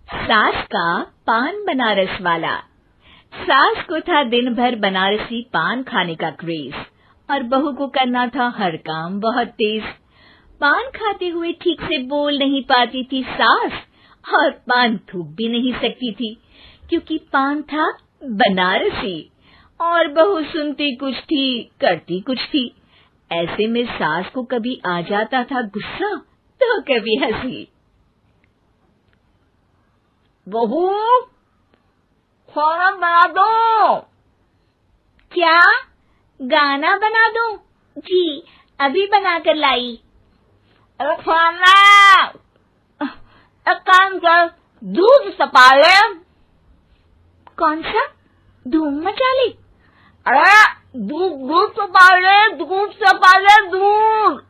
सास का पान बनारस वाला। सास को था दिन भर बनारसी पान खाने का क्रेज और बहू को करना था हर काम बहुत तेज। पान खाते हुए ठीक से बोल नहीं पाती थी सास और पान थूक भी नहीं सकती थी क्योंकि पान था बनारसी और बहू सुनती कुछ थी करती कुछ थी। ऐसे में सास को कभी आ जाता था गुस्सा तो कभी हंसी। बहू, खाना बना दो। क्या? गाना बना दो? जी, अभी बनाकर लाई। अरे खाना, एक काम कर, दूध सपा ले। कौन सा? धूम मचा ली? अरे दूध सपा ले, दूध सपा ले, दूध।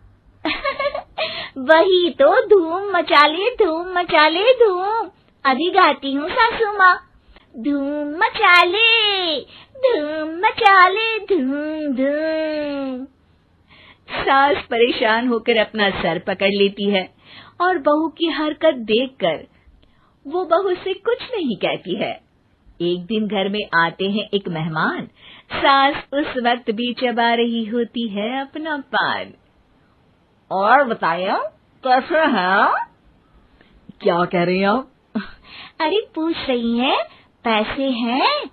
वही तो, धूम मचा ले, धूम मचा ले, धूम। अभी गाती हूँ सासू माँ। धूम मचा ले, धूम मचा ले, धूम धूम। सास परेशान होकर अपना सर पकड़ लेती है और बहू की हरकत देखकर वो बहू से कुछ नहीं कहती है। एक दिन घर में आते हैं एक मेहमान। सास उस वक्त भी चबा रही होती है अपना पान। और बताइए, कैसे हैं? क्या कह रही हैं आप? अरे पूछ रही हैं, पैसे हैं?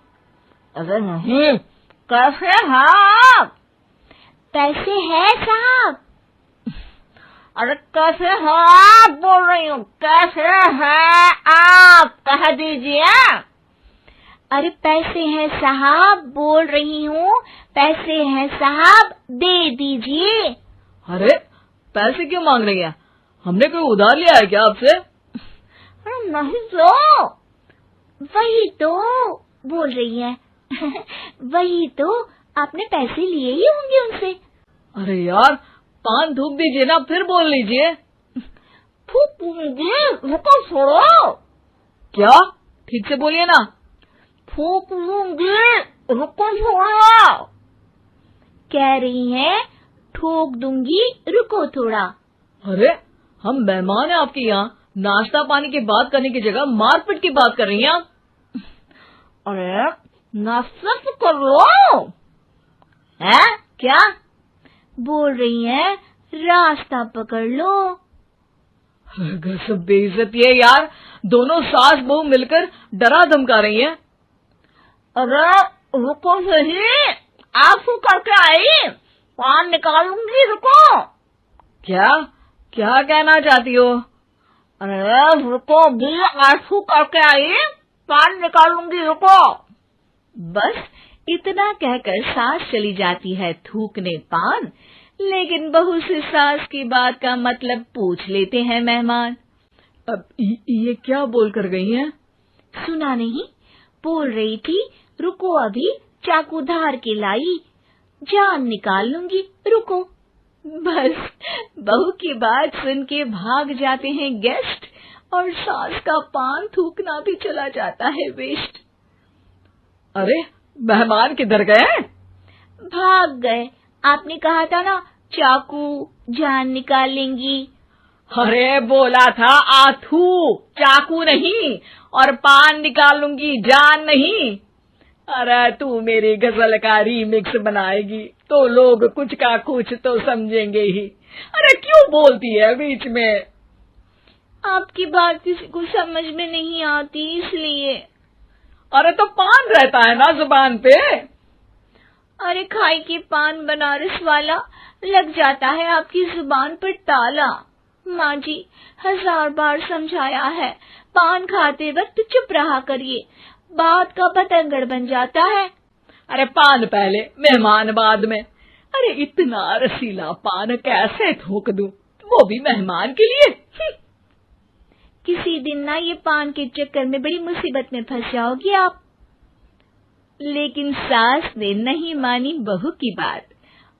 अरे नहीं, कैसे हैं आप? पैसे हैं साहब। अरे कैसे हैं आप बोल रही हूँ, कैसे हैं आप कह दीजिए। अरे पैसे हैं साहब बोल रही हूँ, पैसे हैं साहब दे दीजिए। अरे पैसे क्यों मांग रही हैं? हमने कोई उधार लिया है क्या आपसे? अरे नहीं तो। वही तो बोल रही है। वही तो, आपने पैसे लिए ही होंगे उनसे। अरे यार, पान थूक दीजिए ना, फिर बोल लीजिए। थूकूंगी, रुको छोड़ो। क्या? ठीक से बोलिए ना। थूक लूंगी, रुको छोड़ो। कह रही हैं ठोक दूंगी, रुको थोड़ा। अरे हम मेहमान हैं आपके यहाँ, नाश्ता पानी की बात करने की जगह मारपीट की बात कर रही हैं आप। अरे नाश्ता तो कर लो। है क्या? बोल रही हैं रास्ता पकड़ लो। गजब बेइज्जती है यार, दोनों सास बहू मिलकर डरा धमका रही हैं। अरे रुको सही, आंसू करके आई, पान निकालूंगी, रुको। क्या क्या कहना चाहती हो? अरे रुको भी, आंसू करके आई, पान निकालूंगी, रुको। बस इतना कहकर सास चली जाती है थूकने पान, लेकिन बहू से सास की बात का मतलब पूछ लेते हैं मेहमान। अब ये क्या बोल कर गई हैं? सुना नहीं? बोल रही थी रुको अभी, चाकू धार के लाई, जान निकाल लूंगी, रुको। बस बहू की बात सुन के भाग जाते हैं गेस्ट और सास का पान थूकना भी चला जाता है वेस्ट। अरे मेहमान किधर गए? भाग गए। आपने कहा था ना चाकू जान निकाल लेंगी। अरे बोला था आथू, चाकू नहीं, और पान निकालूंगी, जान नहीं। अरे तू मेरी गजल का रीमिक्स बनाएगी तो लोग कुछ का कुछ तो समझेंगे ही। अरे क्यों बोलती है बीच में? आपकी बात किसी को समझ में नहीं आती इसलिए। अरे तो पान रहता है ना जुबान पे। अरे खाई के पान बनारस वाला, लग जाता है आपकी जुबान पर ताला। माँ जी 1000 बार समझाया है, पान खाते वक्त चुप रहा करिए, बात का बतंगड़ बन जाता है। अरे पान पहले, मेहमान बाद में। अरे इतना रसीला पान कैसे थूक दूं, वो भी मेहमान के लिए। किसी दिन ना ये पान के चक्कर में बड़ी मुसीबत में फंस जाओगी आप। लेकिन सास ने नहीं मानी बहू की बात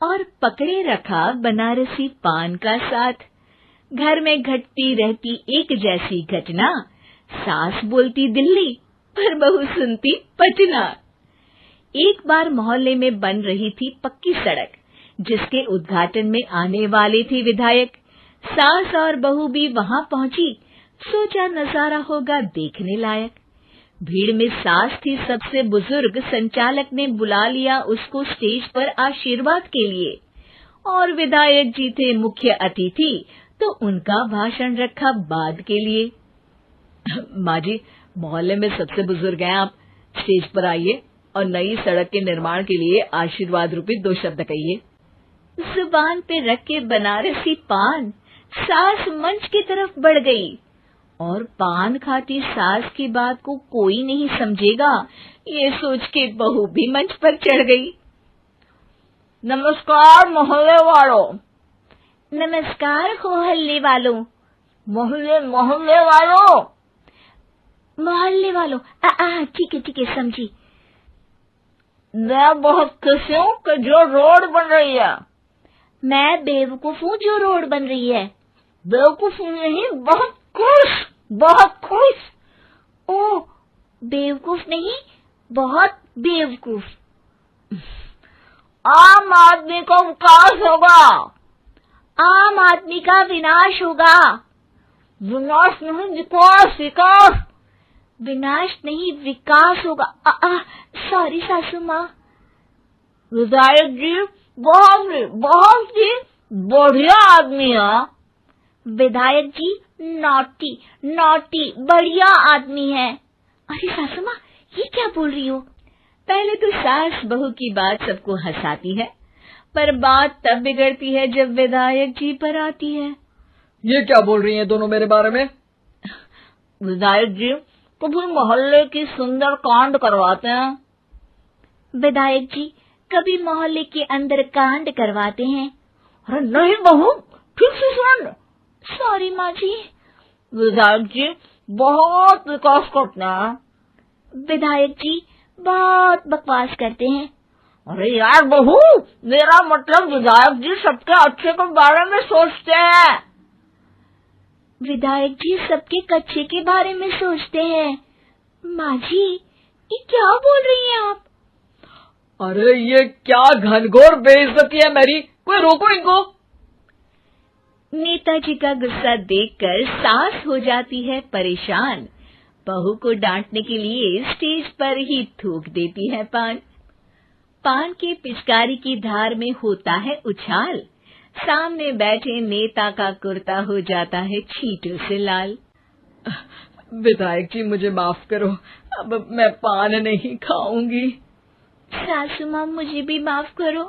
और पकड़े रखा बनारसी पान का साथ। घर में घटती रहती एक जैसी घटना, सास बोलती दिल्ली पर बहू सुनती पटना। एक बार मोहल्ले में बन रही थी पक्की सड़क, जिसके उद्घाटन में आने वाले थे विधायक। सास और बहू भी वहां पहुंची। सोचा नजारा होगा देखने लायक। भीड़ में सास थी सबसे बुजुर्ग। संचालक ने बुला लिया उसको स्टेज पर आशीर्वाद के लिए, और विधायक जी थे मुख्य अतिथि, तो उनका भाषण रखा बाद के लिए। माँ जी, मोहल्ले में सबसे बुजुर्ग हैं आप, स्टेज पर आइए और नई सड़क के निर्माण के लिए आशीर्वाद रूपी 2 शब्द कहिए। जुबान पे रख के बनारसी पान सास मंच की तरफ बढ़ गई, और पान खाती सास की बात को कोई नहीं समझेगा, ये सोच के बहू भी मंच पर चढ़ गई। नमस्कार मोहल्ले वालों। नमस्कार मोहल्ले वालों। मोहल्ले वालों। मोहल्ले वालों, ठीक है समझी। मैं बहुत खुश हूँ कि जो रोड बन रही है। मैं बेवकूफ हूँ जो रोड बन रही है। बेवकूफ नहीं, बहुत खुश। ओह, बेवकूफ नहीं, बहुत बेवकूफ। आम आदमी का विकास होगा। आम आदमी का विनाश होगा। विनाश नहीं, विकास। विनाश नहीं, विकास होगा। सॉरी सासू माँ। विधायक जी बहुत ही बढ़िया आदमी है। विधायक जी नॉटी बढ़िया आदमी है। अरे सासू माँ, ये क्या बोल रही हो? पहले तो सास बहू की बात सबको हंसाती है, पर बात तब बिगड़ती है जब विधायक जी पर आती है। ये क्या बोल रही हैं दोनों मेरे बारे में? विधायक जी कभी मोहल्ले की सुंदर कांड करवाते हैं। विधायक जी कभी मोहल्ले के अंदर कांड करवाते हैं। अरे नहीं बहू, ठीक से सुन। सॉरी माँ जी। विधायक जी बहुत विकास करते हैं। विधायक जी बहुत बकवास करते हैं। अरे यार बहू, मेरा मतलब विधायक जी सबके अच्छे के बारे में सोचते हैं। विधायक जी सबके कच्चे के बारे में सोचते हैं। माँ जी, ये क्या बोल रही हैं आप? अरे ये क्या घनघोर बेइज्जती है मेरी, कोई रोको इनको। नेताजी का गुस्सा देखकर सास हो जाती है परेशान। बहू को डांटने के लिए स्टेज पर ही थूक देती है पान के पिचकारी की धार में होता है उछाल। सामने बैठे नेता का कुर्ता हो जाता है छींटों से लाल। विधायक जी मुझे माफ करो, अब मैं पान नहीं खाऊंगी। सासू माँ मुझे भी माफ करो,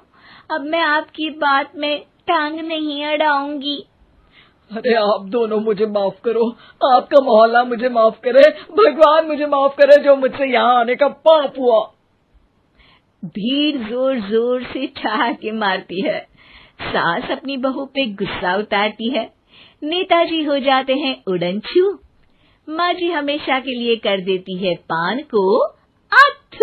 अब मैं आपकी बात में टांग नहीं अड़ाऊंगी। अरे आप दोनों मुझे माफ करो, आपका मोहल्ला मुझे माफ करे, भगवान मुझे माफ करे जो मुझसे यहाँ आने का पाप हुआ। भीड़ जोर जोर से ठहाके मारती है। सास अपनी बहू पे गुस्सा उतारती है। नेताजी हो जाते हैं उड़नछू। माँ जी हमेशा के लिए कर देती है पान को अथ।